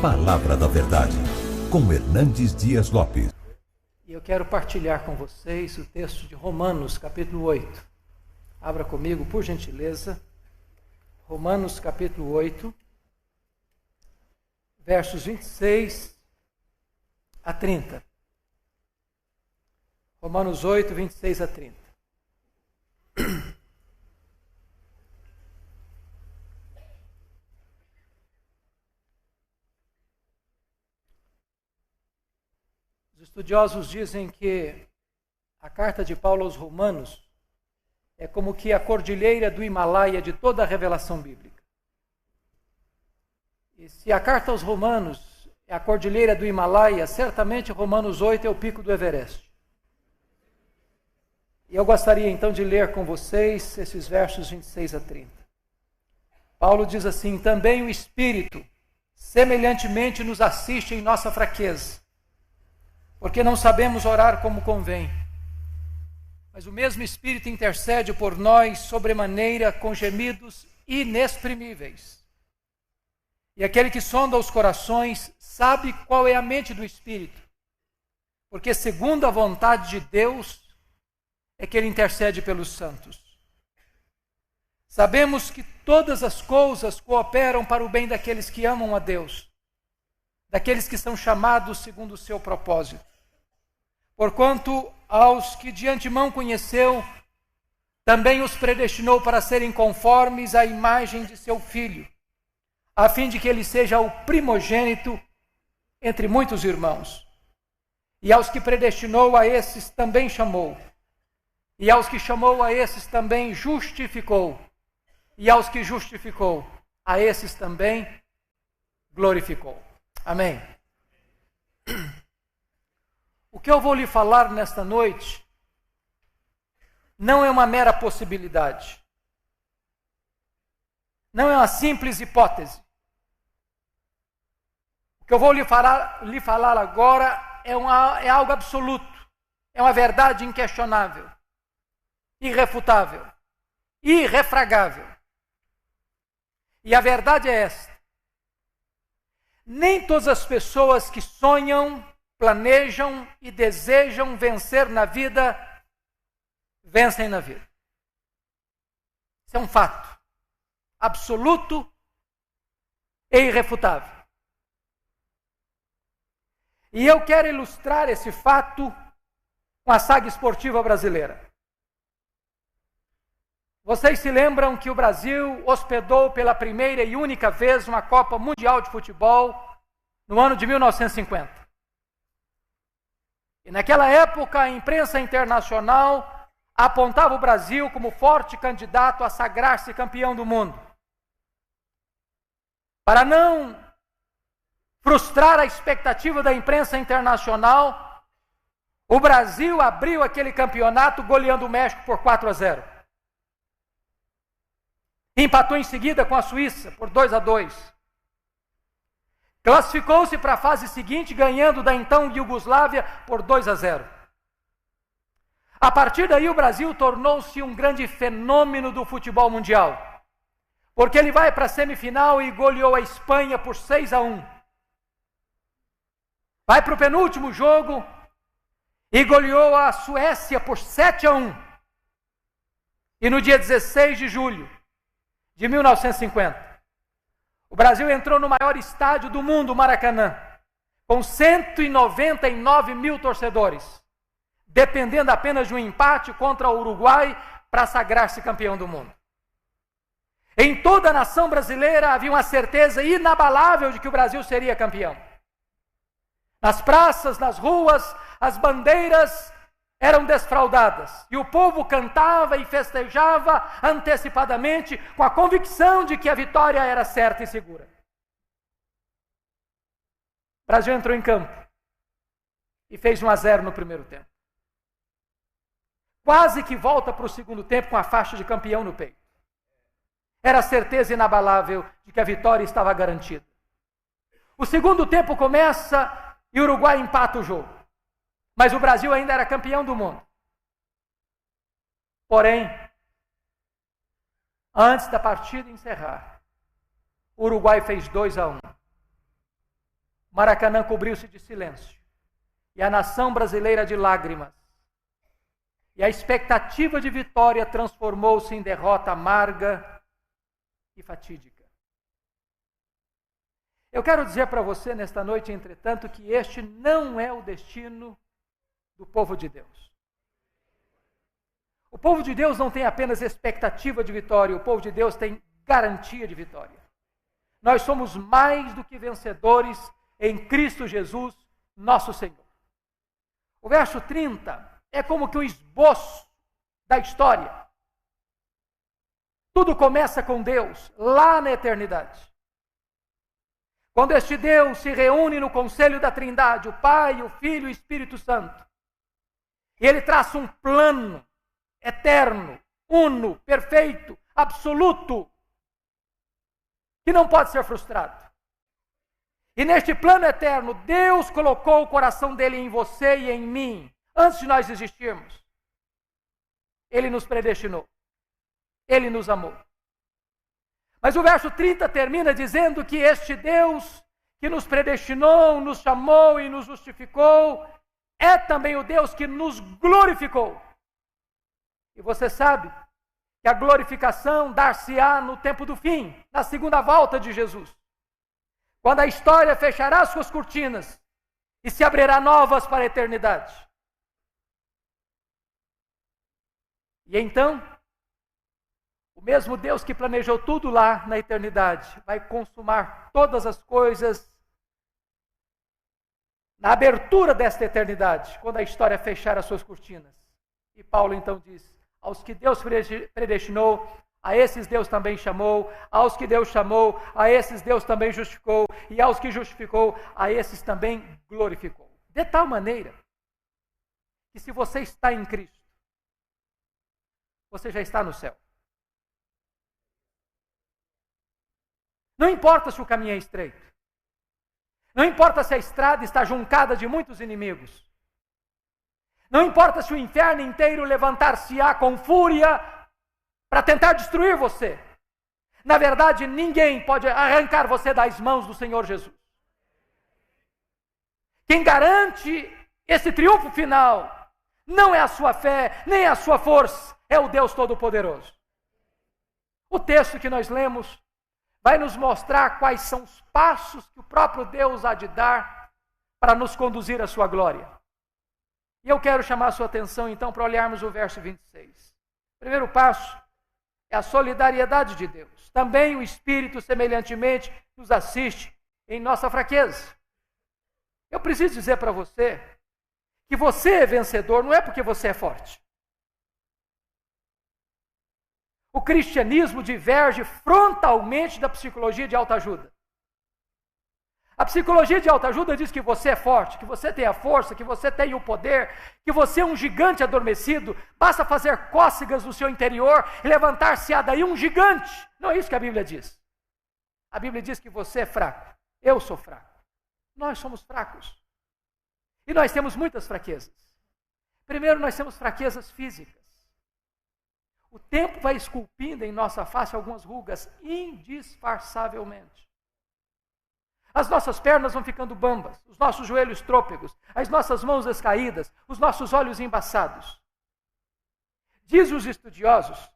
Palavra da Verdade, com Hernandes Dias Lopes. E eu quero partilhar com vocês o texto de Romanos, capítulo 8. Abra comigo, por gentileza. Romanos, capítulo 8, versos 26 a 30. Romanos 8, 26 a 30. Os estudiosos dizem que a carta de Paulo aos Romanos é como que a cordilheira do Himalaia de toda a revelação bíblica. E se a carta aos Romanos é a cordilheira do Himalaia, certamente Romanos 8 é o pico do Everest. E eu gostaria então de ler com vocês esses versos 26 a 30. Paulo diz assim: também o Espírito semelhantemente nos assiste em nossa fraqueza, porque não sabemos orar como convém. Mas o mesmo Espírito intercede por nós sobremaneira com gemidos inexprimíveis. E aquele que sonda os corações sabe qual é a mente do Espírito, porque segundo a vontade de Deus é que ele intercede pelos santos. Sabemos que todas as coisas cooperam para o bem daqueles que amam a Deus, daqueles que são chamados segundo o seu propósito. Porquanto aos que de antemão conheceu, também os predestinou para serem conformes à imagem de seu Filho, a fim de que ele seja o primogênito entre muitos irmãos. E aos que predestinou, a esses também chamou. E aos que chamou, a esses também justificou. E aos que justificou, a esses também glorificou. Amém. O que eu vou lhe falar nesta noite não é uma mera possibilidade. Não é uma simples hipótese. O que eu vou lhe falar agora é algo absoluto. É uma verdade inquestionável, irrefutável, irrefragável. E a verdade é esta: nem todas as pessoas que sonham, planejam e desejam vencer na vida, vencem na vida. Isso é um fato absoluto e irrefutável. E eu quero ilustrar esse fato com a saga esportiva brasileira. Vocês se lembram que o Brasil hospedou pela primeira e única vez uma Copa Mundial de Futebol no ano de 1950. E naquela época a imprensa internacional apontava o Brasil como forte candidato a sagrar-se campeão do mundo. Para não frustrar a expectativa da imprensa internacional, o Brasil abriu aquele campeonato goleando o México por 4-0. Empatou em seguida com a Suíça por 2-2. Classificou-se para a fase seguinte, ganhando da então Iugoslávia por 2-0. A partir daí o Brasil tornou-se um grande fenômeno do futebol mundial, porque ele vai para a semifinal e goleou a Espanha por 6-1. Vai para o penúltimo jogo e goleou a Suécia por 7-1. E no dia 16 de julho de 1950, o Brasil entrou no maior estádio do mundo, o Maracanã, com 199 mil torcedores, dependendo apenas de um empate contra o Uruguai para sagrar-se campeão do mundo. Em toda a nação brasileira havia uma certeza inabalável de que o Brasil seria campeão. Nas praças, nas ruas, as bandeiras eram desfraldadas e o povo cantava e festejava antecipadamente com a convicção de que a vitória era certa e segura. O Brasil entrou em campo e fez 1-0 no primeiro tempo. Quase que volta para o segundo tempo com a faixa de campeão no peito. Era a certeza inabalável de que a vitória estava garantida. O segundo tempo começa e o Uruguai empata o jogo. Mas o Brasil ainda era campeão do mundo. Porém, antes da partida encerrar, o Uruguai fez 2-1. Maracanã cobriu-se de silêncio. E a nação brasileira de lágrimas. E a expectativa de vitória transformou-se em derrota amarga e fatídica. Eu quero dizer para você nesta noite, entretanto, que este não é o destino do povo de Deus. O povo de Deus não tem apenas expectativa de vitória, o povo de Deus tem garantia de vitória. Nós somos mais do que vencedores em Cristo Jesus, nosso Senhor. O verso 30 é como que um esboço da história. Tudo começa com Deus, lá na eternidade. Quando este Deus se reúne no conselho da Trindade, o Pai, o Filho e o Espírito Santo, e Ele traça um plano eterno, uno, perfeito, absoluto, que não pode ser frustrado. E neste plano eterno, Deus colocou o coração dele em você e em mim, antes de nós existirmos. Ele nos predestinou. Ele nos amou. Mas o verso 30 termina dizendo que este Deus que nos predestinou, nos chamou e nos justificou, é também o Deus que nos glorificou. E você sabe que a glorificação dar-se-á no tempo do fim, na segunda volta de Jesus. Quando a história fechará suas cortinas e se abrirá novas para a eternidade. E então, o mesmo Deus que planejou tudo lá na eternidade vai consumar todas as coisas na abertura desta eternidade, quando a história fechar as suas cortinas. E Paulo então diz: aos que Deus predestinou, a esses Deus também chamou, aos que Deus chamou, a esses Deus também justificou, e aos que justificou, a esses também glorificou. De tal maneira que se você está em Cristo, você já está no céu. Não importa se o caminho é estreito. Não importa se a estrada está juncada de muitos inimigos. Não importa se o inferno inteiro levantar-se-á com fúria para tentar destruir você. Na verdade, ninguém pode arrancar você das mãos do Senhor Jesus. Quem garante esse triunfo final não é a sua fé, nem a sua força, é o Deus Todo-Poderoso. O texto que nós lemos vai nos mostrar quais são os passos que o próprio Deus há de dar para nos conduzir à sua glória. E eu quero chamar a sua atenção então para olharmos o verso 26. O primeiro passo é a solidariedade de Deus. Também o Espírito semelhantemente nos assiste em nossa fraqueza. Eu preciso dizer para você que você é vencedor não é porque você é forte. O cristianismo diverge frontalmente da psicologia de autoajuda. A psicologia de autoajuda diz que você é forte, que você tem a força, que você tem o poder, que você é um gigante adormecido, basta fazer cócegas no seu interior e levantar-se-á daí um gigante. Não é isso que a Bíblia diz. A Bíblia diz que você é fraco, eu sou fraco. Nós somos fracos. E nós temos muitas fraquezas. Primeiro, nós temos fraquezas físicas. O tempo vai esculpindo em nossa face algumas rugas indisfarçavelmente. As nossas pernas vão ficando bambas, os nossos joelhos trôpegos, as nossas mãos descaídas, os nossos olhos embaçados. Dizem os estudiosos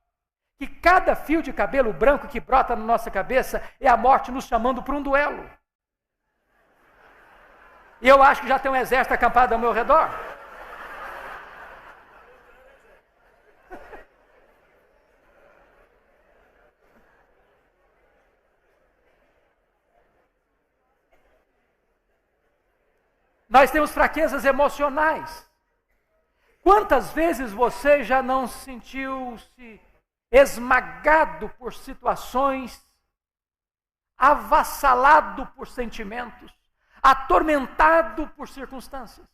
que cada fio de cabelo branco que brota na nossa cabeça é a morte nos chamando para um duelo. E eu acho que já tem um exército acampado ao meu redor. Nós temos fraquezas emocionais. Quantas vezes você já não sentiu-se esmagado por situações, avassalado por sentimentos, atormentado por circunstâncias?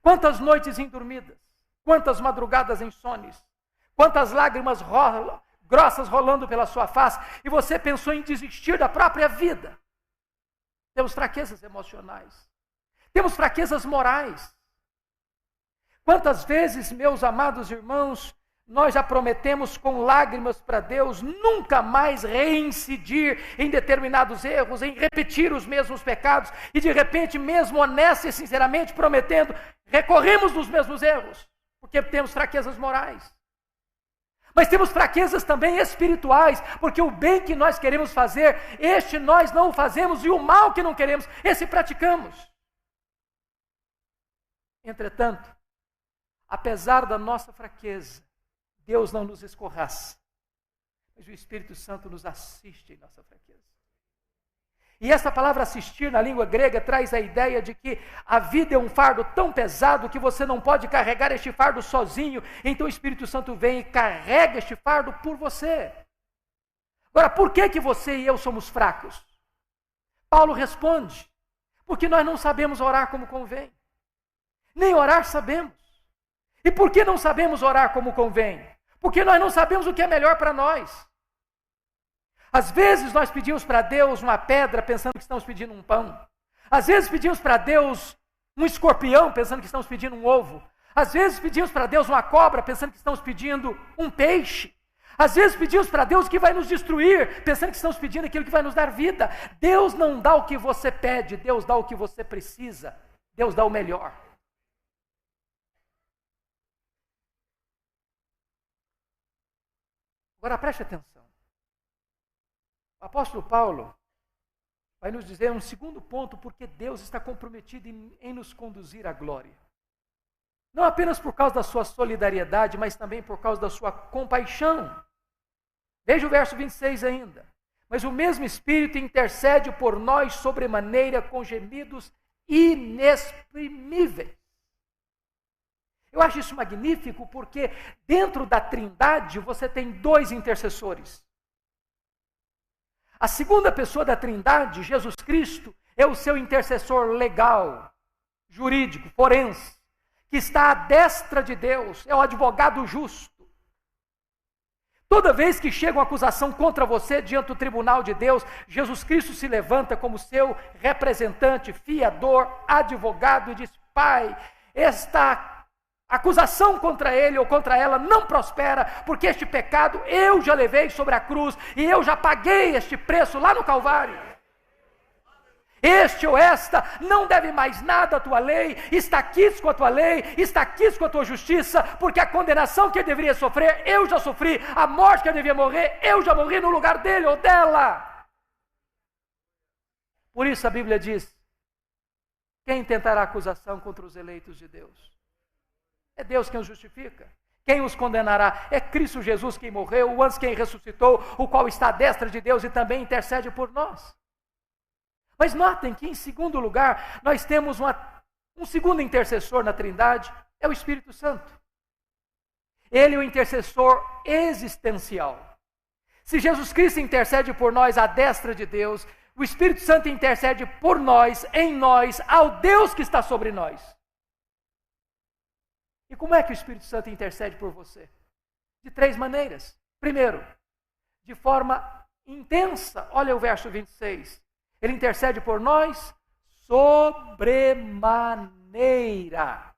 Quantas noites indormidas, quantas madrugadas insones, quantas lágrimas grossas rolando pela sua face, e você pensou em desistir da própria vida. Temos fraquezas emocionais. Temos fraquezas morais. Quantas vezes, meus amados irmãos, nós já prometemos com lágrimas para Deus nunca mais reincidir em determinados erros, em repetir os mesmos pecados, e de repente, mesmo honesta e sinceramente prometendo, recorremos nos mesmos erros, porque temos fraquezas morais. Mas temos fraquezas também espirituais, porque o bem que nós queremos fazer, este nós não o fazemos, e o mal que não queremos, esse praticamos. Entretanto, apesar da nossa fraqueza, Deus não nos escorraça, mas o Espírito Santo nos assiste em nossa fraqueza. E essa palavra assistir na língua grega traz a ideia de que a vida é um fardo tão pesado que você não pode carregar este fardo sozinho, então o Espírito Santo vem e carrega este fardo por você. Agora, por que você e eu somos fracos? Paulo responde, porque nós não sabemos orar como convém, nem orar sabemos. E por que não sabemos orar como convém? Porque nós não sabemos o que é melhor para nós. Às vezes nós pedimos para Deus uma pedra pensando que estamos pedindo um pão. Às vezes pedimos para Deus um escorpião pensando que estamos pedindo um ovo. Às vezes pedimos para Deus uma cobra pensando que estamos pedindo um peixe. Às vezes pedimos para Deus que vai nos destruir pensando que estamos pedindo aquilo que vai nos dar vida. Deus não dá o que você pede, Deus dá o que você precisa. Deus dá o melhor. Agora preste atenção. O apóstolo Paulo vai nos dizer um segundo ponto porque Deus está comprometido em nos conduzir à glória. Não apenas por causa da sua solidariedade, mas também por causa da sua compaixão. Veja o verso 26 ainda. Mas o mesmo Espírito intercede por nós sobremaneira com gemidos inexprimíveis. Eu acho isso magnífico porque dentro da Trindade você tem dois intercessores. A segunda pessoa da Trindade, Jesus Cristo, é o seu intercessor legal, jurídico, forense, que está à destra de Deus, é o advogado justo. Toda vez que chega uma acusação contra você diante do tribunal de Deus, Jesus Cristo se levanta como seu representante, fiador, advogado e diz: Pai, esta acusação contra ele ou contra ela não prospera, porque este pecado eu já levei sobre a cruz e eu já paguei este preço lá no Calvário. Este ou esta não deve mais nada à tua lei, está quites com a tua lei, está quites com a tua justiça, porque a condenação que ele deveria sofrer, eu já sofri, a morte que ele devia morrer, eu já morri no lugar dele ou dela. Por isso a Bíblia diz: quem tentará acusação contra os eleitos de Deus? É Deus quem os justifica. Quem os condenará? É Cristo Jesus quem morreu, o antes quem ressuscitou, o qual está à destra de Deus e também intercede por nós. Mas notem que, em segundo lugar, nós temos um segundo intercessor na Trindade, é o Espírito Santo. Ele é o intercessor existencial. Se Jesus Cristo intercede por nós à destra de Deus, o Espírito Santo intercede por nós, em nós, ao Deus que está sobre nós. E como é que o Espírito Santo intercede por você? De três maneiras. Primeiro, de forma intensa. Olha o verso 26. Ele intercede por nós sobremaneira.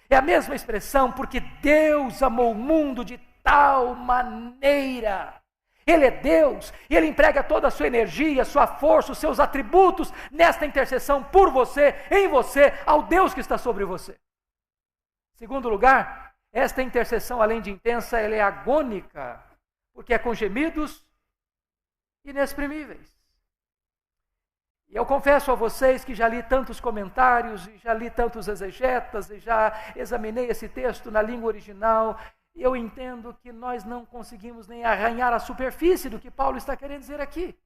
É a mesma expressão, porque Deus amou o mundo de tal maneira. Ele é Deus, e Ele emprega toda a sua energia, sua força, os seus atributos nesta intercessão por você, em você, ao Deus que está sobre você. Segundo lugar, esta intercessão, além de intensa, ela é agônica, porque é com gemidos inexprimíveis. E eu confesso a vocês que já li tantos comentários, e já li tantos exegetas, e já examinei esse texto na língua original, e eu entendo que nós não conseguimos nem arranhar a superfície do que Paulo está querendo dizer aqui.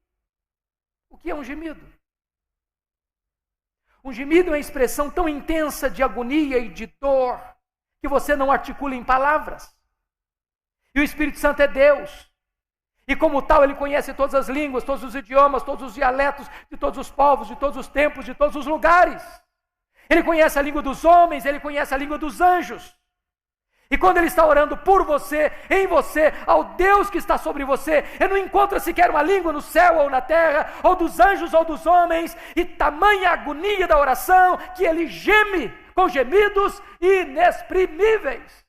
O que é um gemido? Um gemido é uma expressão tão intensa de agonia e de dor, que você não articula em palavras. E o Espírito Santo é Deus. E como tal, Ele conhece todas as línguas, todos os idiomas, todos os dialetos, de todos os povos, de todos os tempos, de todos os lugares. Ele conhece a língua dos homens, Ele conhece a língua dos anjos. E quando Ele está orando por você, em você, ao Deus que está sobre você, Ele não encontra sequer uma língua no céu ou na terra, ou dos anjos ou dos homens, e tamanha agonia da oração, que Ele geme com gemidos inexprimíveis.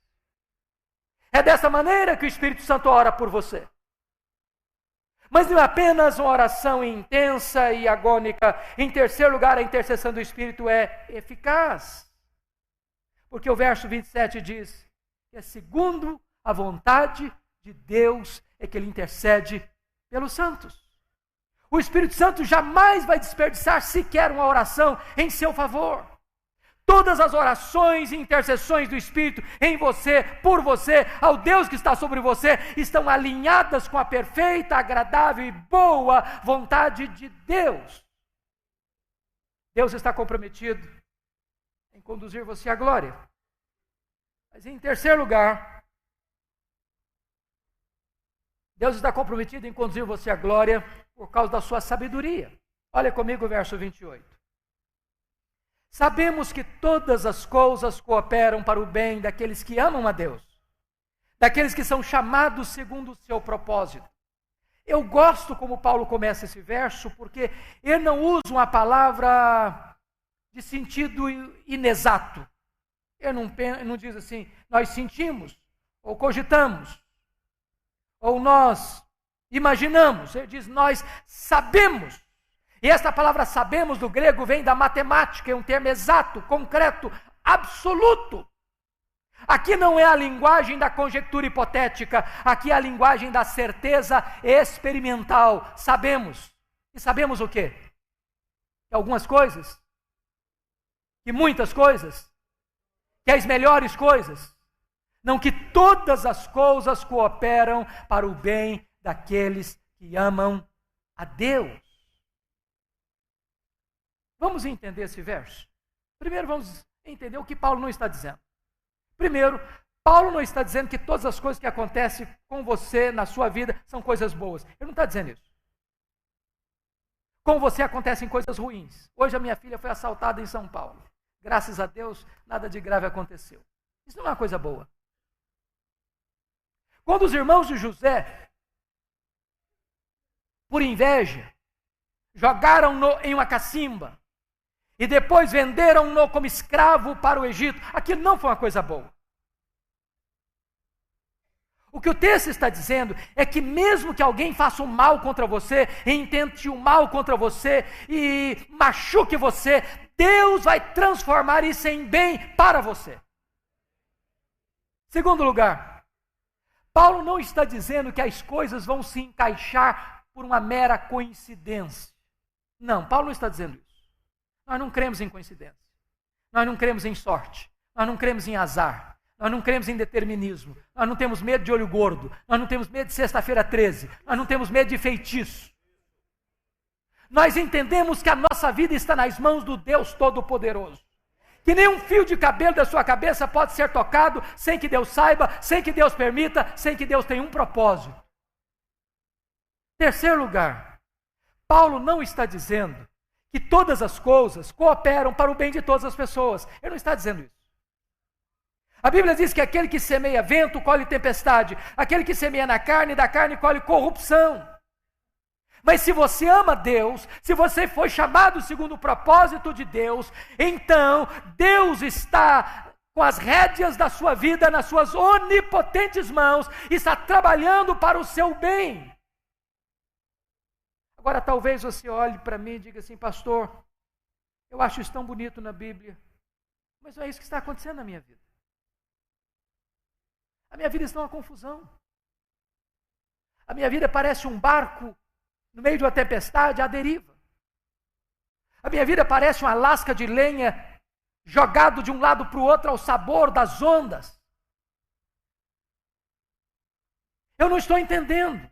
É dessa maneira que o Espírito Santo ora por você. Mas não é apenas uma oração intensa e agônica. Em terceiro lugar, a intercessão do Espírito é eficaz. Porque o verso 27 diz que é segundo a vontade de Deus é que ele intercede pelos santos. O Espírito Santo jamais vai desperdiçar sequer uma oração em seu favor. Todas as orações e intercessões do Espírito em você, por você, ao Deus que está sobre você, estão alinhadas com a perfeita, agradável e boa vontade de Deus. Deus está comprometido em conduzir você à glória. Mas em terceiro lugar, Deus está comprometido em conduzir você à glória por causa da sua sabedoria. Olha comigo o verso 28. Sabemos que todas as coisas cooperam para o bem daqueles que amam a Deus, daqueles que são chamados segundo o seu propósito. Eu gosto como Paulo começa esse verso, porque ele não usa uma palavra de sentido inexato. Ele não diz assim, nós sentimos, ou cogitamos, ou nós imaginamos. Ele diz, nós sabemos. E esta palavra sabemos do grego vem da matemática, é um termo exato, concreto, absoluto. Aqui não é a linguagem da conjectura hipotética, aqui é a linguagem da certeza experimental. Sabemos. E sabemos o quê? Que algumas coisas, que muitas coisas, que as melhores coisas, não que todas as coisas cooperam para o bem daqueles que amam a Deus. Vamos entender esse verso? Primeiro vamos entender o que Paulo não está dizendo. Primeiro, Paulo não está dizendo que todas as coisas que acontecem com você na sua vida são coisas boas. Ele não está dizendo isso. Com você acontecem coisas ruins. Hoje a minha filha foi assaltada em São Paulo. Graças a Deus, nada de grave aconteceu. Isso não é uma coisa boa. Quando os irmãos de José, por inveja, jogaram-no em uma cacimba, e depois venderam-no como escravo para o Egito, aquilo não foi uma coisa boa. O que o texto está dizendo é que mesmo que alguém faça um mal contra você, e intente um mal contra você, e machuque você, Deus vai transformar isso em bem para você. Segundo lugar, Paulo não está dizendo que as coisas vão se encaixar por uma mera coincidência. Não, Paulo não está dizendo isso. Nós não cremos em coincidência. Nós não cremos em sorte. Nós não cremos em azar. Nós não cremos em determinismo. Nós não temos medo de olho gordo. Nós não temos medo de sexta-feira 13. Nós não temos medo de feitiço. Nós entendemos que a nossa vida está nas mãos do Deus Todo-Poderoso. Que nenhum fio de cabelo da sua cabeça pode ser tocado sem que Deus saiba, sem que Deus permita, sem que Deus tenha um propósito. Terceiro lugar, Paulo não está dizendo que todas as coisas cooperam para o bem de todas as pessoas. Ele não está dizendo isso. A Bíblia diz que aquele que semeia vento, colhe tempestade. Aquele que semeia na carne, da carne colhe corrupção. Mas se você ama Deus, se você foi chamado segundo o propósito de Deus, então Deus está com as rédeas da sua vida nas suas onipotentes mãos, e está trabalhando para o seu bem. Agora talvez você olhe para mim e diga assim, pastor, eu acho isso tão bonito na Bíblia, mas não é isso que está acontecendo na minha vida. A minha vida está uma confusão. A minha vida parece um barco no meio de uma tempestade à deriva. A minha vida parece uma lasca de lenha jogado de um lado para o outro ao sabor das ondas. Eu não estou entendendo.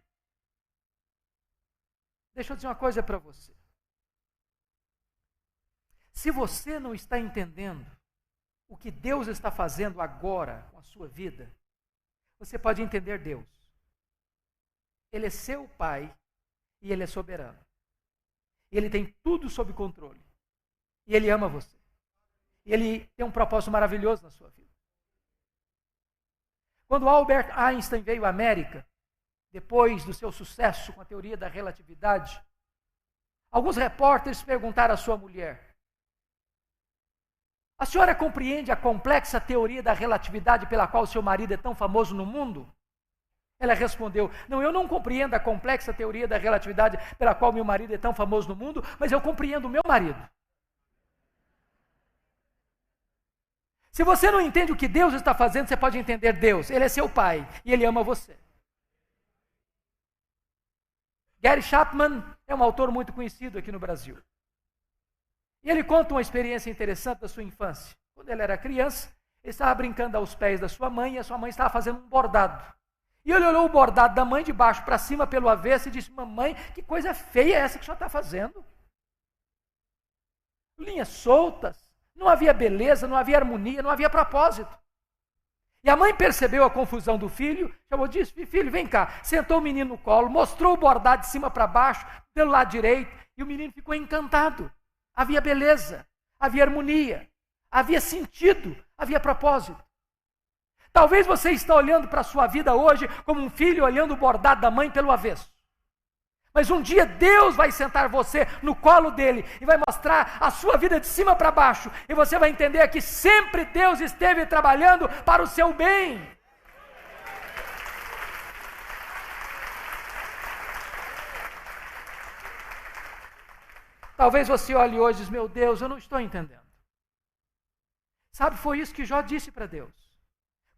Deixa eu dizer uma coisa para você. Se você não está entendendo o que Deus está fazendo agora com a sua vida, você pode entender Deus. Ele é seu Pai e Ele é soberano. Ele tem tudo sob controle. E Ele ama você. E Ele tem um propósito maravilhoso na sua vida. Quando Albert Einstein veio à América, depois do seu sucesso com a teoria da relatividade, alguns repórteres perguntaram à sua mulher, A senhora compreende a complexa teoria da relatividade pela qual seu marido é tão famoso no mundo? Ela respondeu: não, eu não compreendo a complexa teoria da relatividade pela qual meu marido é tão famoso no mundo, mas eu compreendo o meu marido. Se você não entende o que Deus está fazendo, você pode entender Deus. Ele é seu pai e ele ama você. Gary Chapman é um autor muito conhecido aqui no Brasil. E ele conta uma experiência interessante da sua infância. Quando ele era criança, ele estava brincando aos pés da sua mãe e a sua mãe estava fazendo um bordado. E ele olhou o bordado da mãe de baixo para cima pelo avesso e disse: mamãe, que coisa feia é essa que o senhor está fazendo? Linhas soltas, não havia beleza, não havia harmonia, não havia propósito. E a mãe percebeu a confusão do filho, chamou, disse: filho, vem cá. Sentou o menino no colo, mostrou o bordado de cima para baixo, pelo lado direito, e o menino ficou encantado. Havia beleza, havia harmonia, havia sentido, havia propósito. Talvez você está olhando para a sua vida hoje como um filho olhando o bordado da mãe pelo avesso. Mas um dia Deus vai sentar você no colo dele e vai mostrar a sua vida de cima para baixo. E você vai entender que sempre Deus esteve trabalhando para o seu bem. Talvez você olhe hoje e diz: meu Deus, eu não estou entendendo. Sabe, foi isso que Jó disse para Deus.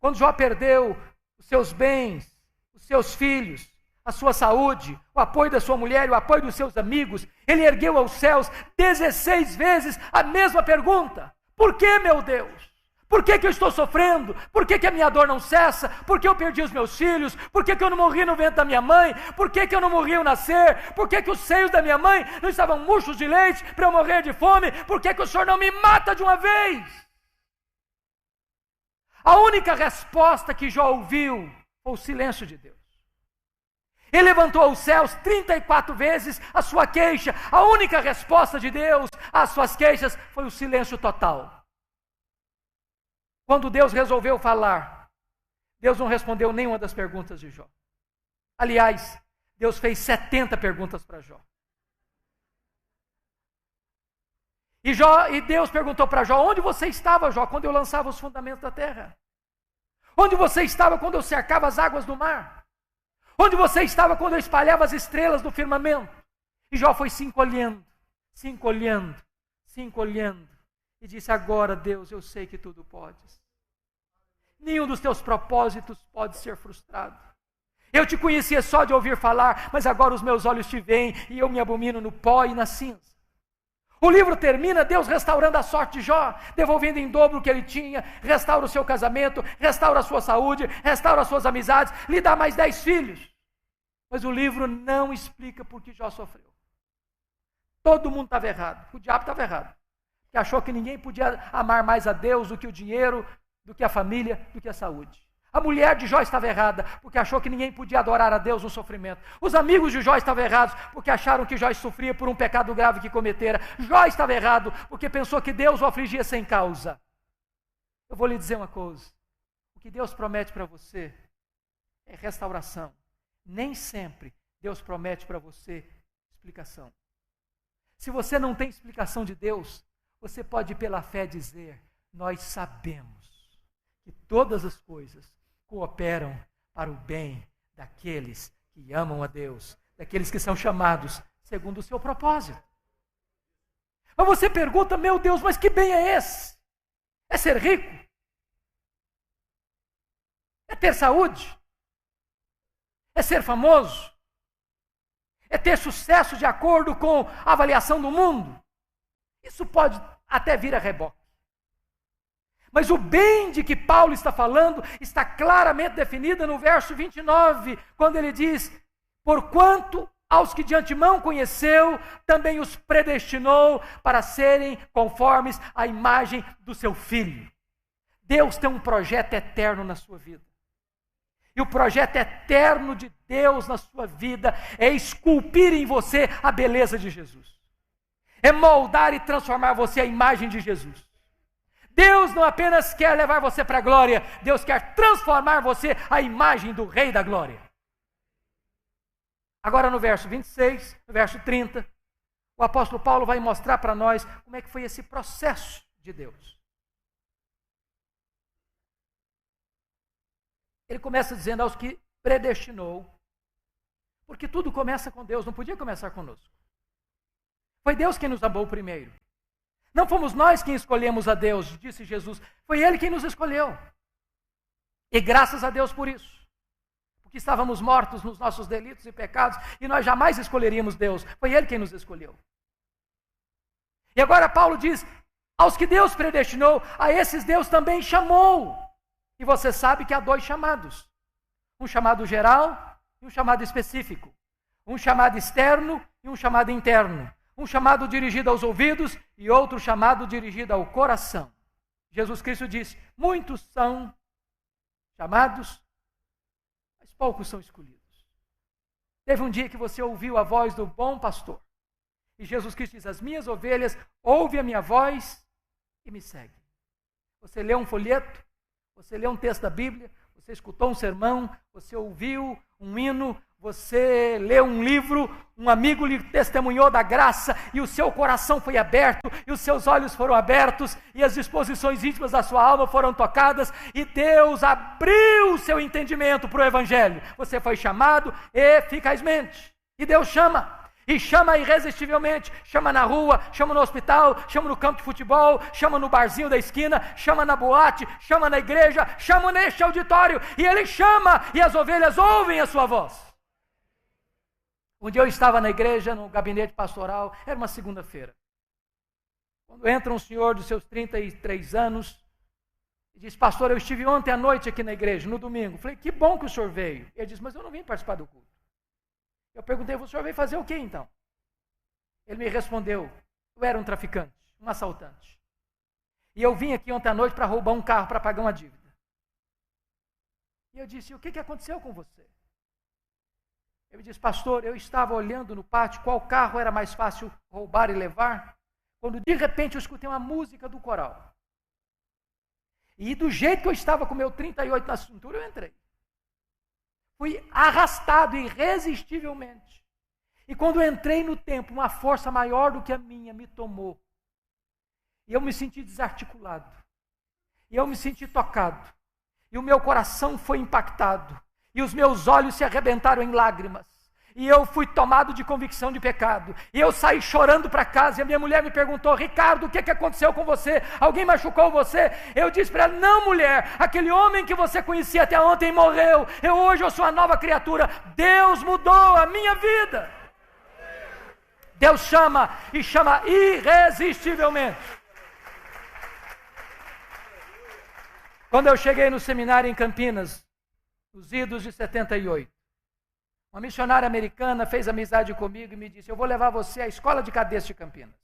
Quando Jó perdeu os seus bens, os seus filhos, a sua saúde, o apoio da sua mulher, o apoio dos seus amigos, ele ergueu aos céus 16 vezes a mesma pergunta: por que, meu Deus? Por que eu estou sofrendo? Por que a minha dor não cessa? Por que eu perdi os meus filhos? Por que eu não morri no ventre da minha mãe? Por que eu não morri ao nascer? Por que os seios da minha mãe não estavam murchos de leite para eu morrer de fome? Por que o Senhor não me mata de uma vez? A única resposta que Jó ouviu foi o silêncio de Deus. Ele levantou aos céus 34 vezes a sua queixa. A única resposta de Deus às suas queixas foi o silêncio total. Quando Deus resolveu falar, Deus não respondeu nenhuma das perguntas de Jó. Aliás, Deus fez 70 perguntas para Jó. E Deus perguntou para Jó: onde você estava, Jó, quando eu lançava os fundamentos da terra? Onde você estava quando eu cercava as águas do mar? Onde você estava quando eu espalhava as estrelas do firmamento? E Jó foi se encolhendo, se encolhendo, se encolhendo. E disse: agora, Deus, eu sei que tudo podes. Nenhum dos teus propósitos pode ser frustrado. Eu te conhecia só de ouvir falar, mas agora os meus olhos te veem e eu me abomino no pó e na cinza. O livro termina Deus restaurando a sorte de Jó, devolvendo em dobro o que ele tinha, restaura o seu casamento, restaura a sua saúde, restaura as suas amizades, lhe dá mais 10 filhos. Mas o livro não explica por que Jó sofreu. Todo mundo estava errado, o diabo estava errado, que achou que ninguém podia amar mais a Deus do que o dinheiro, do que a família, do que a saúde. A mulher de Jó estava errada, porque achou que ninguém podia adorar a Deus no sofrimento. Os amigos de Jó estavam errados, porque acharam que Jó sofria por um pecado grave que cometera. Jó estava errado, porque pensou que Deus o afligia sem causa. Eu vou lhe dizer uma coisa: o que Deus promete para você é restauração. Nem sempre Deus promete para você explicação. Se você não tem explicação de Deus, você pode pela fé dizer: nós sabemos que todas as coisas cooperam para o bem daqueles que amam a Deus, daqueles que são chamados segundo o seu propósito. Mas você pergunta: meu Deus, mas que bem é esse? É ser rico? É ter saúde? É ser famoso? É ter sucesso de acordo com a avaliação do mundo? Isso pode até vir a reboque. Mas o bem de que Paulo está falando está claramente definido no verso 29, quando ele diz: porquanto aos que de antemão conheceu, também os predestinou para serem conformes à imagem do seu Filho. Deus tem um projeto eterno na sua vida. E o projeto eterno de Deus na sua vida é esculpir em você a beleza de Jesus. É moldar e transformar você à imagem de Jesus. Deus não apenas quer levar você para a glória, Deus quer transformar você à imagem do Rei da Glória. Agora no verso 26, no verso 30, o apóstolo Paulo vai mostrar para nós como é que foi esse processo de Deus. Ele começa dizendo aos que predestinou, porque tudo começa com Deus, não podia começar conosco. Foi Deus quem nos amou primeiro. Não fomos nós quem escolhemos a Deus, disse Jesus. Foi Ele quem nos escolheu. E graças a Deus por isso. Porque estávamos mortos nos nossos delitos e pecados e nós jamais escolheríamos Deus. Foi Ele quem nos escolheu. E agora Paulo diz, aos que Deus predestinou, a esses Deus também chamou. E você sabe que há dois chamados. Um chamado geral e um chamado específico. Um chamado externo e um chamado interno. Um chamado dirigido aos ouvidos e outro chamado dirigido ao coração. Jesus Cristo disse, muitos são chamados, mas poucos são escolhidos. Teve um dia que você ouviu a voz do bom pastor. E Jesus Cristo diz, as minhas ovelhas ouvem a minha voz e me seguem. Você leu um folheto, você leu um texto da Bíblia, você escutou um sermão, você ouviu um hino, você leu um livro, um amigo lhe testemunhou da graça e o seu coração foi aberto e os seus olhos foram abertos e as disposições íntimas da sua alma foram tocadas e Deus abriu o seu entendimento para o Evangelho. Você foi chamado eficazmente e Deus chama. E chama irresistivelmente, chama na rua, chama no hospital, chama no campo de futebol, chama no barzinho da esquina, chama na boate, chama na igreja, chama neste auditório. E Ele chama e as ovelhas ouvem a sua voz. Um dia eu estava na igreja, no gabinete pastoral, era uma segunda-feira. Quando entra um senhor dos seus 33 anos e diz, pastor, eu estive ontem à noite aqui na igreja, no domingo. Falei, que bom que o senhor veio. Ele disse, mas eu não vim participar do culto. Eu perguntei, o senhor veio fazer o quê então? Ele me respondeu, eu era um traficante, um assaltante. E eu vim aqui ontem à noite para roubar um carro, para pagar uma dívida. E eu disse, o que aconteceu com você? Ele disse, pastor, eu estava olhando no pátio qual carro era mais fácil roubar e levar, quando de repente eu escutei uma música do coral. E do jeito que eu estava com meu 38 na cintura, eu entrei. Fui arrastado irresistivelmente. E quando eu entrei no templo, uma força maior do que a minha me tomou. E eu me senti desarticulado. E eu me senti tocado. E o meu coração foi impactado. E os meus olhos se arrebentaram em lágrimas. E eu fui tomado de convicção de pecado. E eu saí chorando para casa. E a minha mulher me perguntou, Ricardo, o que aconteceu com você? Alguém machucou você? Eu disse para ela, não mulher, aquele homem que você conhecia até ontem morreu. Hoje eu sou uma nova criatura. Deus mudou a minha vida. Deus chama e chama irresistivelmente. Quando eu cheguei no seminário em Campinas, nos idos de 78, uma missionária americana fez amizade comigo e me disse, eu vou levar você à escola de cadetes de Campinas.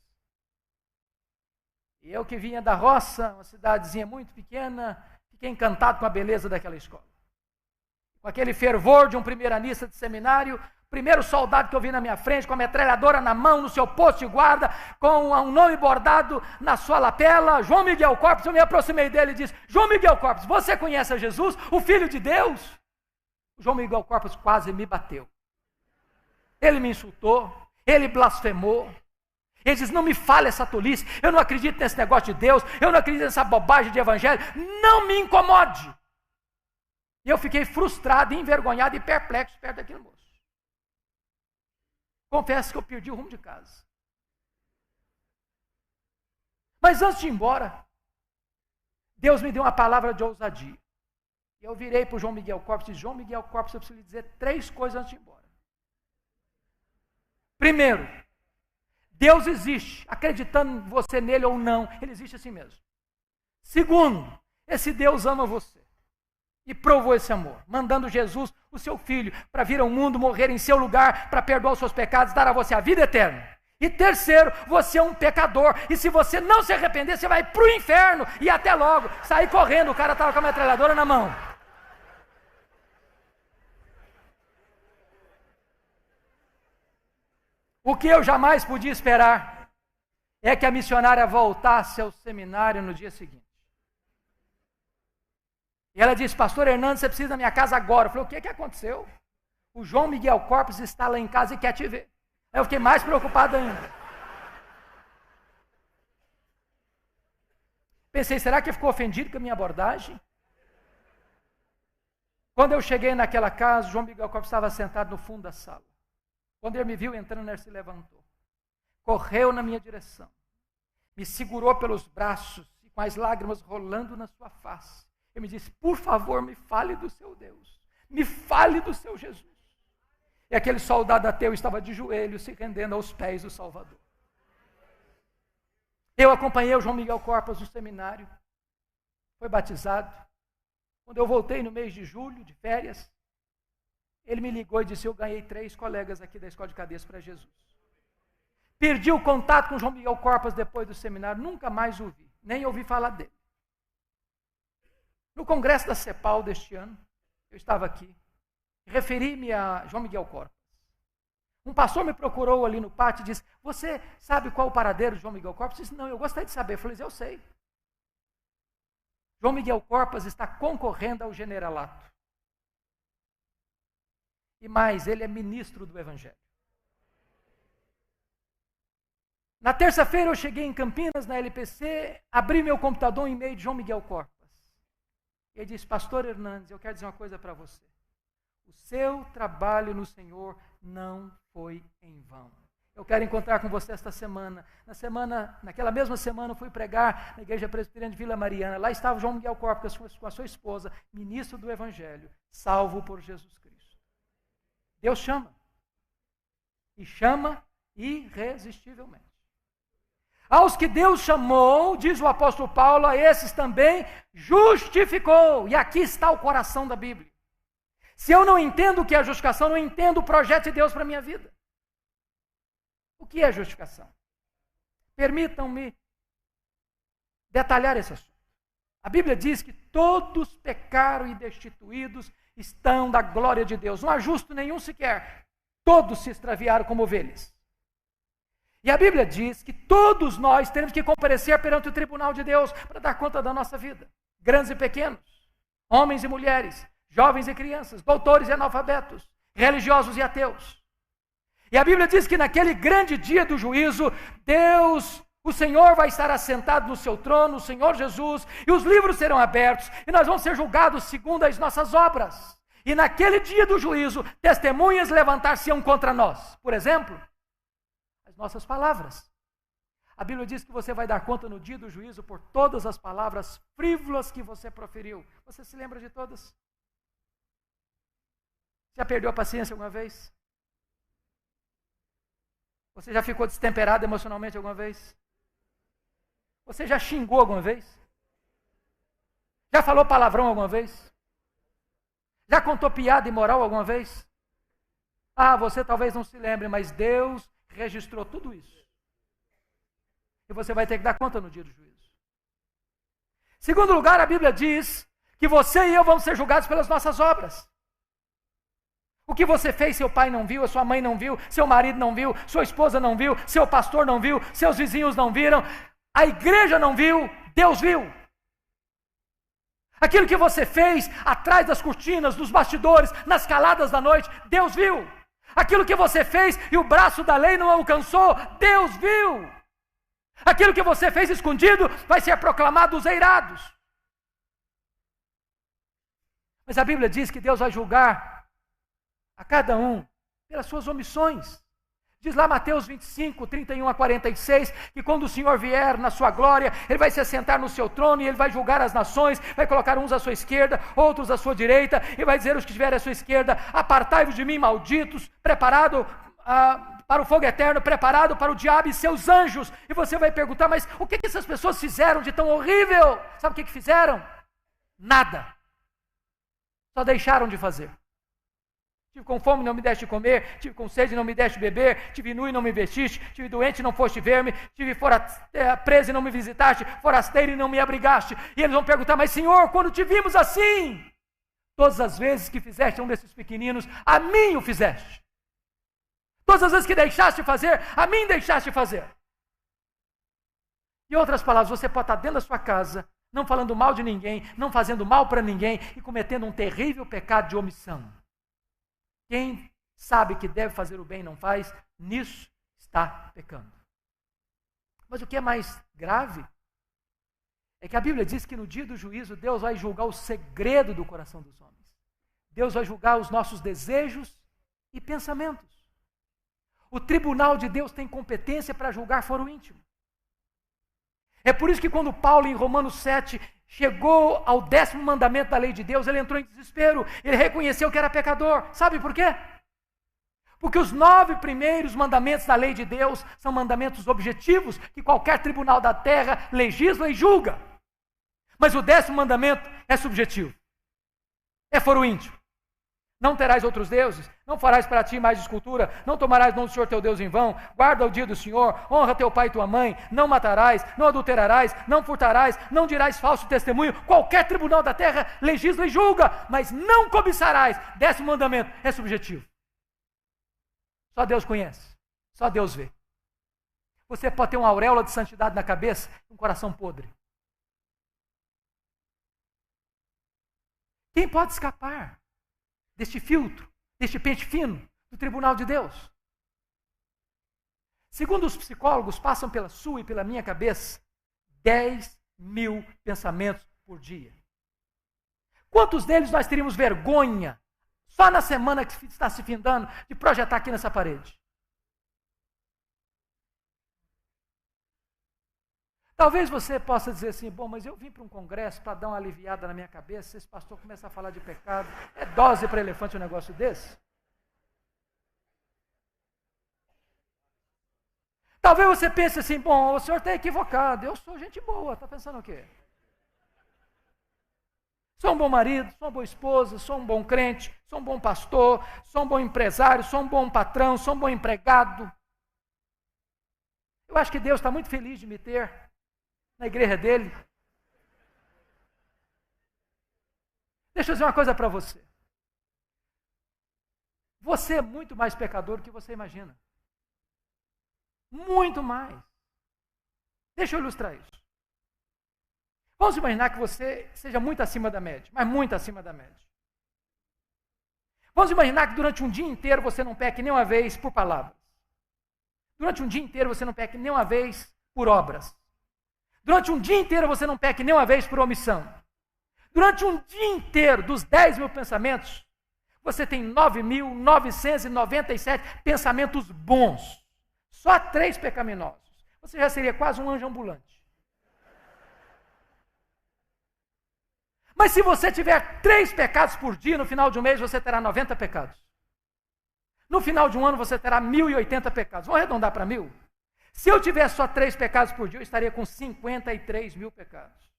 E eu que vinha da roça, uma cidadezinha muito pequena, fiquei encantado com a beleza daquela escola. Com aquele fervor de um primeiranista de seminário, primeiro soldado que eu vi na minha frente, com a metralhadora na mão, no seu posto de guarda, com um nome bordado na sua lapela, João Miguel Corpus, eu me aproximei dele e disse, João Miguel Corpus, você conhece a Jesus, o Filho de Deus? João Miguel Corpus quase me bateu. Ele me insultou, ele blasfemou. Ele diz, não me fale essa tolice, eu não acredito nesse negócio de Deus, eu não acredito nessa bobagem de evangelho, não me incomode. E eu fiquei frustrado, envergonhado e perplexo perto daquele moço. Confesso que eu perdi o rumo de casa. Mas antes de ir embora, Deus me deu uma palavra de ousadia. E eu virei para o João Miguel Corpus e disse, João Miguel Corpus, eu preciso lhe dizer 3 coisas antes de ir embora. Primeiro, Deus existe, acreditando você nele ou não, ele existe assim mesmo. Segundo, esse Deus ama você. E provou esse amor, mandando Jesus, o seu filho, para vir ao mundo, morrer em seu lugar, para perdoar os seus pecados, dar a você a vida eterna. E terceiro, você é um pecador, e se você não se arrepender, você vai para o inferno, e até logo, sair correndo, o cara estava com a metralhadora na mão. O que eu jamais podia esperar é que a missionária voltasse ao seminário no dia seguinte. E ela disse, pastor Hernandes, você precisa da minha casa agora. Eu falei, o que aconteceu? O João Miguel Corpus está lá em casa e quer te ver. Aí eu fiquei mais preocupado ainda. Pensei, será que ele ficou ofendido com a minha abordagem? Quando eu cheguei naquela casa, João Miguel Corpos estava sentado no fundo da sala. Quando ele me viu entrando, ele se levantou. Correu na minha direção. Me segurou pelos braços e com as lágrimas rolando na sua face. Ele me disse, por favor, me fale do seu Deus. Me fale do seu Jesus. E aquele soldado ateu estava de joelhos, se rendendo aos pés do Salvador. Eu acompanhei o João Miguel Corpos no seminário. Foi batizado. Quando eu voltei no mês de julho, de férias, ele me ligou e disse, eu ganhei 3 colegas aqui da Escola de Cadeias para Jesus. Perdi o contato com o João Miguel Corpos depois do seminário, nunca mais o vi, nem ouvi falar dele. No congresso da CEPAL deste ano, eu estava aqui, referi-me a João Miguel Corpos. Um pastor me procurou ali no pátio e disse, você sabe qual o paradeiro de João Miguel Corpos? Eu disse, não, eu gostaria de saber. Eu falei, eu sei. João Miguel Corpos está concorrendo ao generalato. E mais, ele é ministro do Evangelho. Na terça-feira eu cheguei em Campinas, na LPC, abri meu computador em e-mail de João Miguel Corpos. Ele disse, pastor Hernandes, eu quero dizer uma coisa para você. O seu trabalho no Senhor não foi em vão. Eu quero encontrar com você esta semana. Naquela mesma semana eu fui pregar na Igreja Presbiteriana de Vila Mariana. Lá estava João Miguel Corpos com a sua esposa, ministro do Evangelho, salvo por Jesus Cristo. Deus chama. E chama irresistivelmente. Aos que Deus chamou, diz o apóstolo Paulo, a esses também justificou. E aqui está o coração da Bíblia. Se eu não entendo o que é justificação, eu não entendo o projeto de Deus para a minha vida. O que é justificação? Permitam-me detalhar esse assunto. A Bíblia diz que todos pecaram e destituídos estão da glória de Deus. Não há justo nenhum sequer. Todos se extraviaram como ovelhas. E a Bíblia diz que todos nós temos que comparecer perante o tribunal de Deus para dar conta da nossa vida. Grandes e pequenos, homens e mulheres, jovens e crianças, doutores e analfabetos, religiosos e ateus. E a Bíblia diz que naquele grande dia do juízo, Deus, o Senhor vai estar assentado no seu trono, o Senhor Jesus, e os livros serão abertos, e nós vamos ser julgados segundo as nossas obras. E naquele dia do juízo, testemunhas levantar-se-ão contra nós. Por exemplo, as nossas palavras. A Bíblia diz que você vai dar conta no dia do juízo por todas as palavras frívolas que você proferiu. Você se lembra de todas? Já perdeu a paciência alguma vez? Você já ficou destemperado emocionalmente alguma vez? Você já xingou alguma vez? Já falou palavrão alguma vez? Já contou piada imoral alguma vez? Ah, você talvez não se lembre, mas Deus registrou tudo isso. E você vai ter que dar conta no dia do juízo. Segundo lugar, a Bíblia diz que você e eu vamos ser julgados pelas nossas obras. O que você fez, seu pai não viu, a sua mãe não viu, seu marido não viu, sua esposa não viu, seu pastor não viu, seus vizinhos não viram, a igreja não viu, Deus viu. Aquilo que você fez atrás das cortinas, nos bastidores, nas caladas da noite, Deus viu. Aquilo que você fez e o braço da lei não alcançou, Deus viu. Aquilo que você fez escondido vai ser proclamado aos eirados. Mas a Bíblia diz que Deus vai julgar a cada um pelas suas omissões. Diz lá Mateus 25, 31 a 46, que quando o Senhor vier na sua glória, Ele vai se assentar no seu trono e Ele vai julgar as nações, vai colocar uns à sua esquerda, outros à sua direita, e vai dizer aos que estiverem à sua esquerda, apartai-vos de mim, malditos, preparado para o fogo eterno, preparado para o diabo e seus anjos. E você vai perguntar, mas o que essas pessoas fizeram de tão horrível? Sabe o que fizeram? Nada. Só deixaram de fazer. Tive com fome, não me deste comer. Tive com sede, não me deste beber. Tive nu e não me vestiste. Tive doente, não foste ver-me. Tive preso e não me visitaste. Forasteiro e não me abrigaste. E eles vão perguntar, mas Senhor, quando te vimos assim? Todas as vezes que fizeste um desses pequeninos, a mim o fizeste. Todas as vezes que deixaste fazer, a mim deixaste fazer. Em outras palavras, você pode estar dentro da sua casa, não falando mal de ninguém, não fazendo mal para ninguém e cometendo um terrível pecado de omissão. Quem sabe que deve fazer o bem e não faz, nisso está pecando. Mas o que é mais grave é que a Bíblia diz que no dia do juízo Deus vai julgar o segredo do coração dos homens. Deus vai julgar os nossos desejos e pensamentos. O tribunal de Deus tem competência para julgar foro íntimo. É por isso que quando Paulo, em Romanos 7, chegou ao 10º mandamento da lei de Deus, ele entrou em desespero, ele reconheceu que era pecador. Sabe por quê? Porque os 9 primeiros mandamentos da lei de Deus são mandamentos objetivos que qualquer tribunal da terra legisla e julga. Mas o 10º mandamento é subjetivo. É foro íntimo. Não terás outros deuses, não farás para ti mais escultura, não tomarás o nome do Senhor teu Deus em vão, guarda o dia do Senhor, honra teu pai e tua mãe, não matarás, não adulterarás, não furtarás, não dirás falso testemunho. Qualquer tribunal da terra legisla e julga, mas não cobiçarás. 10º mandamento é subjetivo. Só Deus conhece, só Deus vê. Você pode ter uma auréola de santidade na cabeça, um coração podre. Quem pode escapar deste filtro, deste pente fino do tribunal de Deus? Segundo os psicólogos, passam pela sua e pela minha cabeça 10.000 pensamentos por dia. Quantos deles nós teríamos vergonha, só na semana que está se findando, de projetar aqui nessa parede? Talvez você possa dizer assim, bom, mas eu vim para um congresso para dar uma aliviada na minha cabeça, esse pastor começa a falar de pecado, é dose para elefante um negócio desse? Talvez você pense assim, bom, o senhor está equivocado, eu sou gente boa, está pensando o quê? Sou um bom marido, sou uma boa esposa, sou um bom crente, sou um bom pastor, sou um bom empresário, sou um bom patrão, sou um bom empregado. Eu acho que Deus está muito feliz de me ter na igreja dele. Deixa eu dizer uma coisa para você. Você é muito mais pecador do que você imagina. Muito mais. Deixa eu ilustrar isso. Vamos imaginar que você seja muito acima da média, mas muito acima da média. Vamos imaginar que durante um dia inteiro você não peque nem uma vez por palavras. Durante um dia inteiro você não peque nem uma vez por obras. Durante um dia inteiro você não peque nem uma vez por omissão. Durante um dia inteiro, dos 10.000 pensamentos, você tem 9.997 pensamentos bons. Só 3 pecaminosos. Você já seria quase um anjo ambulante. Mas se você tiver 3 pecados por dia, no final de um mês você terá 90 pecados. No final de um ano você terá 1.080 pecados. Vamos arredondar para 1.000? Se eu tivesse só 3 pecados por dia, eu estaria com 53.000 pecados.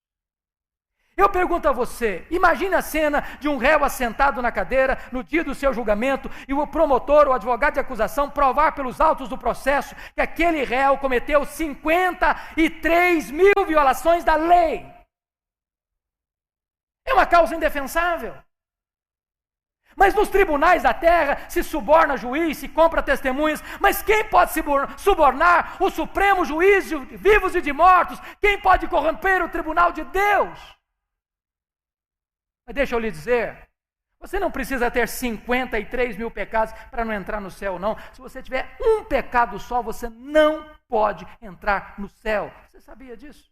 Eu pergunto a você, imagine a cena de um réu assentado na cadeira no dia do seu julgamento e o promotor, o advogado de acusação, provar pelos autos do processo que aquele réu cometeu 53.000 violações da lei. É uma causa indefensável. Mas nos tribunais da terra se suborna juiz, se compra testemunhas. Mas quem pode subornar o supremo juiz de vivos e de mortos? Quem pode corromper o tribunal de Deus? Mas deixa eu lhe dizer, você não precisa ter 53.000 pecados para não entrar no céu, não. Se você tiver um pecado só, você não pode entrar no céu. Você sabia disso?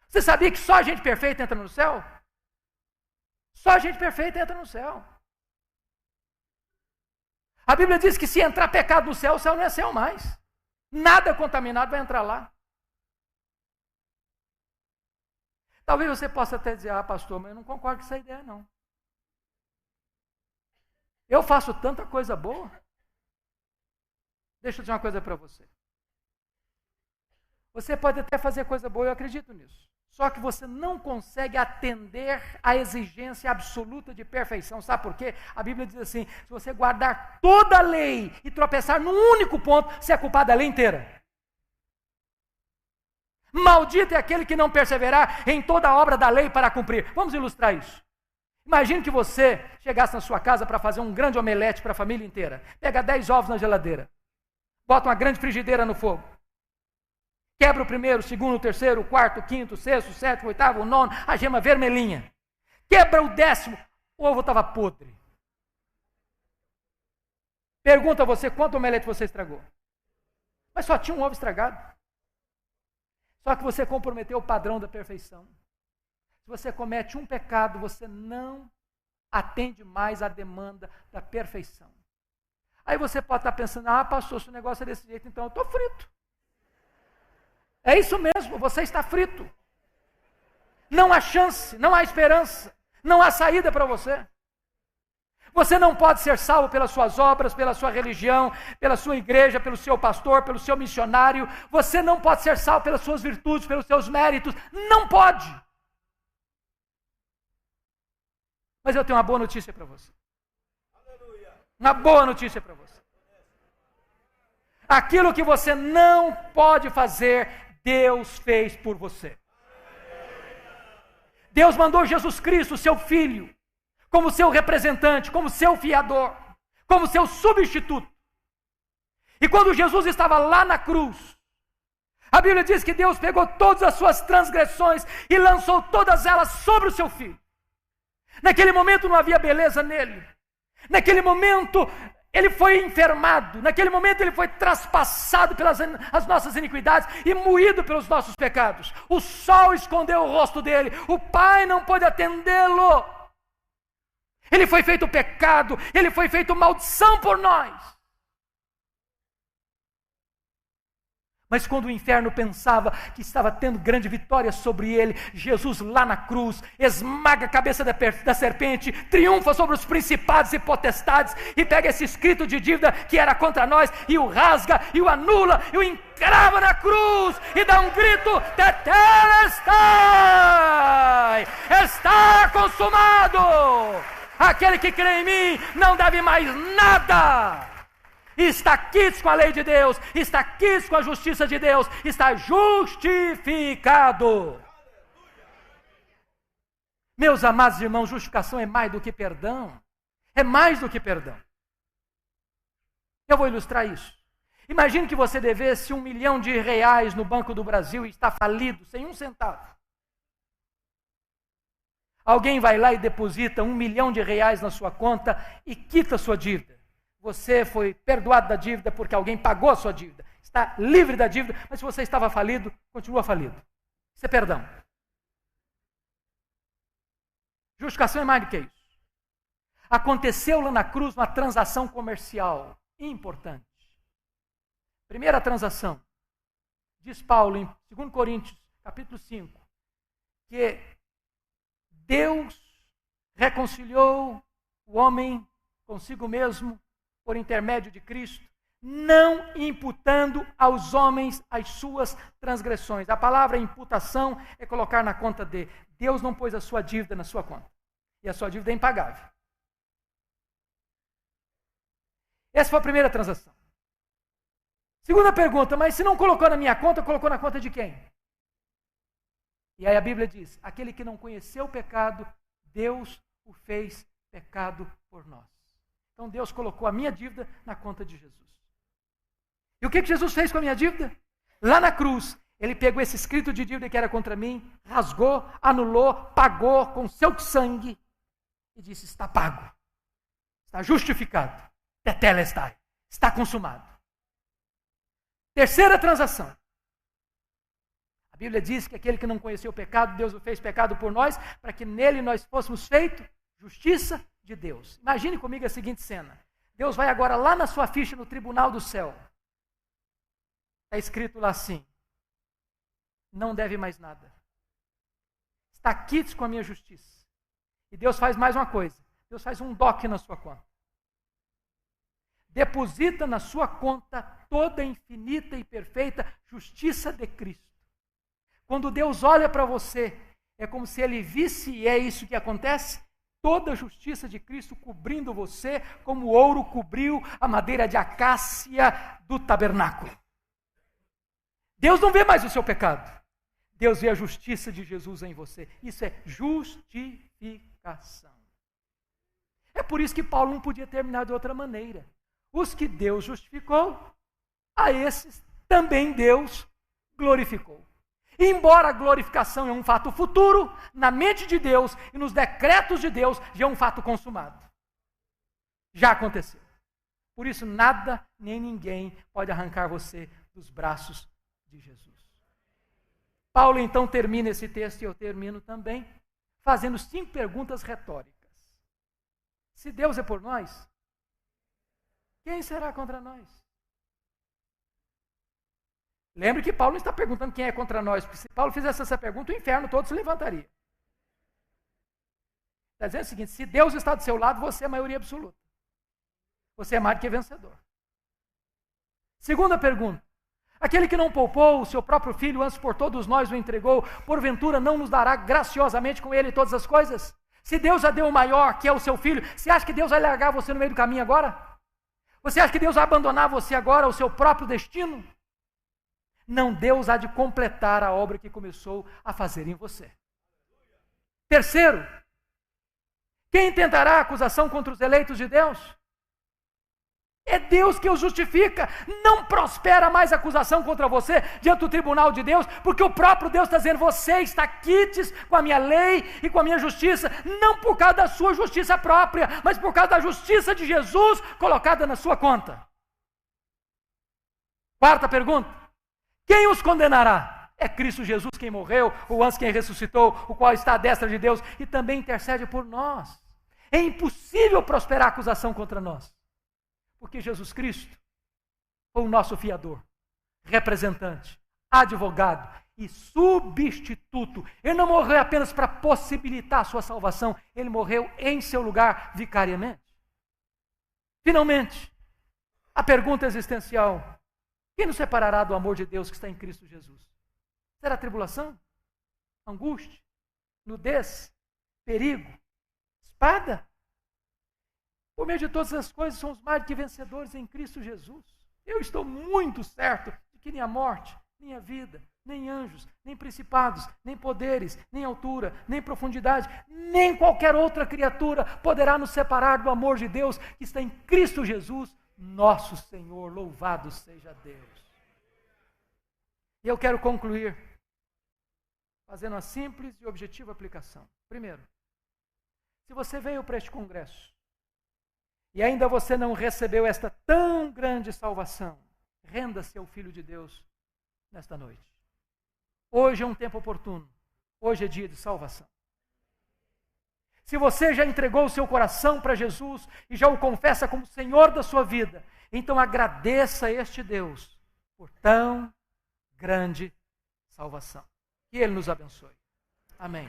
Você sabia que só a gente perfeita entra no céu? Só a gente perfeita entra no céu. A Bíblia diz que se entrar pecado no céu, o céu não é céu mais. Nada contaminado vai entrar lá. Talvez você possa até dizer, pastor, mas eu não concordo com essa ideia, não. Eu faço tanta coisa boa. Deixa eu dizer uma coisa para você. Você pode até fazer coisa boa, eu acredito nisso. Só que você não consegue atender à exigência absoluta de perfeição. Sabe por quê? A Bíblia diz assim, se você guardar toda a lei e tropeçar num único ponto, você é culpado da lei inteira. Maldito é aquele que não perseverar em toda a obra da lei para cumprir. Vamos ilustrar isso. Imagine que você chegasse na sua casa para fazer um grande omelete para a família inteira. Pega 10 ovos na geladeira. Bota uma grande frigideira no fogo. Quebra o primeiro, o segundo, o terceiro, o quarto, o quinto, o sexto, o sétimo, o oitavo, o nono, a gema vermelhinha. Quebra o 10º, o ovo estava podre. Pergunta a você, quanto omelete você estragou? Mas só tinha um ovo estragado. Só que você comprometeu o padrão da perfeição. Se você comete um pecado, você não atende mais à demanda da perfeição. Aí você pode estar pensando, pastor, se o negócio é desse jeito, então eu estou frito. É isso mesmo, você está frito. Não há chance, não há esperança, não há saída para você. Você não pode ser salvo pelas suas obras, pela sua religião, pela sua igreja, pelo seu pastor, pelo seu missionário. Você não pode ser salvo pelas suas virtudes, pelos seus méritos. Não pode. Mas eu tenho uma boa notícia para você. Uma boa notícia para você. Aquilo que você não pode fazer, Deus fez por você. Deus mandou Jesus Cristo, seu Filho, como seu representante, como seu fiador, como seu substituto. E quando Jesus estava lá na cruz, a Bíblia diz que Deus pegou todas as suas transgressões e lançou todas elas sobre o seu Filho. Naquele momento não havia beleza nele. Naquele momento ele foi enfermado. Naquele momento ele foi traspassado pelas as nossas iniquidades e moído pelos nossos pecados. O sol escondeu o rosto dele. O Pai não pôde atendê-lo. Ele foi feito pecado, ele foi feito maldição por nós. Mas quando o inferno pensava que estava tendo grande vitória sobre ele, Jesus lá na cruz, esmaga a cabeça da serpente, triunfa sobre os principados e potestades, e pega esse escrito de dívida que era contra nós, e o rasga, e o anula, e o encrava na cruz, e dá um grito, tetelestai, está consumado. Aquele que crê em mim não deve mais nada. Está quites com a lei de Deus, está quites com a justiça de Deus, está justificado. Meus amados irmãos, justificação é mais do que perdão. É mais do que perdão. Eu vou ilustrar isso. Imagine que você devesse R$1 milhão no Banco do Brasil e está falido, sem um centavo. Alguém vai lá e deposita R$1 milhão na sua conta e quita a sua dívida. Você foi perdoado da dívida porque alguém pagou a sua dívida. Está livre da dívida, mas se você estava falido, continua falido. Isso é perdão. Justificação é mais do que isso. Aconteceu lá na cruz uma transação comercial importante. Primeira transação. Diz Paulo em 2 Coríntios, capítulo 5, que Deus reconciliou o homem consigo mesmo por intermédio de Cristo, não imputando aos homens as suas transgressões. A palavra imputação é colocar na conta de. Deus não pôs a sua dívida na sua conta. E a sua dívida é impagável. Essa foi a primeira transação. Segunda pergunta, mas se não colocou na minha conta, colocou na conta de quem? E aí a Bíblia diz, aquele que não conheceu o pecado, Deus o fez pecado por nós. Então Deus colocou a minha dívida na conta de Jesus. E o que Jesus fez com a minha dívida? Lá na cruz, ele pegou esse escrito de dívida que era contra mim, rasgou, anulou, pagou com seu sangue e disse, está pago, está justificado, tetelestai, está consumado. Terceira transação. A Bíblia diz que aquele que não conheceu o pecado, Deus o fez pecado por nós, para que nele nós fôssemos feitos justiça de Deus. Imagine comigo a seguinte cena. Deus vai agora lá na sua ficha no tribunal do céu. Está escrito lá assim, não deve mais nada. Está quites com a minha justiça. E Deus faz mais uma coisa. Deus faz um DOC na sua conta. Deposita na sua conta toda a infinita e perfeita justiça de Cristo. Quando Deus olha para você, é como se Ele visse, e é isso que acontece, toda a justiça de Cristo cobrindo você, como o ouro cobriu a madeira de acácia do tabernáculo. Deus não vê mais o seu pecado. Deus vê a justiça de Jesus em você. Isso é justificação. É por isso que Paulo não podia terminar de outra maneira. Os que Deus justificou, a esses também Deus glorificou. Embora a glorificação é um fato futuro, na mente de Deus e nos decretos de Deus, já é um fato consumado. Já aconteceu. Por isso, nada nem ninguém pode arrancar você dos braços de Jesus. Paulo então termina esse texto, e eu termino também, fazendo 5 perguntas retóricas. Se Deus é por nós, quem será contra nós? Lembre que Paulo não está perguntando quem é contra nós, porque se Paulo fizesse essa pergunta, o inferno todo se levantaria. Está dizendo o seguinte: se Deus está do seu lado, você é a maioria absoluta. Você é mais do que vencedor. Segunda pergunta: aquele que não poupou o seu próprio filho, antes por todos nós o entregou, porventura não nos dará graciosamente com ele todas as coisas? Se Deus já deu o maior, que é o seu filho, você acha que Deus vai largar você no meio do caminho agora? Você acha que Deus vai abandonar você agora, o seu próprio destino? Não, Deus há de completar a obra que começou a fazer em você. Terceiro, quem tentará acusação contra os eleitos de Deus? É Deus que o justifica. Não prospera mais acusação contra você diante do tribunal de Deus, porque o próprio Deus está dizendo: você está quites com a minha lei e com a minha justiça, não por causa da sua justiça própria, mas por causa da justiça de Jesus colocada na sua conta. Quarta pergunta: quem os condenará? É Cristo Jesus quem morreu, o antes quem ressuscitou, o qual está à destra de Deus e também intercede por nós. É impossível prosperar acusação contra nós, porque Jesus Cristo foi o nosso fiador, representante, advogado e substituto. Ele não morreu apenas para possibilitar a sua salvação, ele morreu em seu lugar vicariamente. Finalmente, a pergunta existencial: quem nos separará do amor de Deus que está em Cristo Jesus? Será tribulação? Angústia? Nudez? Perigo? Espada? Por meio de todas as coisas, somos mais do que vencedores em Cristo Jesus. Eu estou muito certo de que nem a morte, nem a vida, nem anjos, nem principados, nem poderes, nem altura, nem profundidade, nem qualquer outra criatura poderá nos separar do amor de Deus que está em Cristo Jesus, nosso Senhor. Louvado seja Deus. E eu quero concluir fazendo uma simples e objetiva aplicação. Primeiro, se você veio para este congresso e ainda você não recebeu esta tão grande salvação, renda-se ao Filho de Deus nesta noite. Hoje é um tempo oportuno. Hoje é dia de salvação. Se você já entregou o seu coração para Jesus e já o confessa como Senhor da sua vida, então agradeça a este Deus por tão grande salvação. Que Ele nos abençoe. Amém.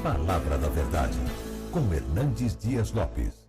Palavra da Verdade, com Hernandes Dias Lopes.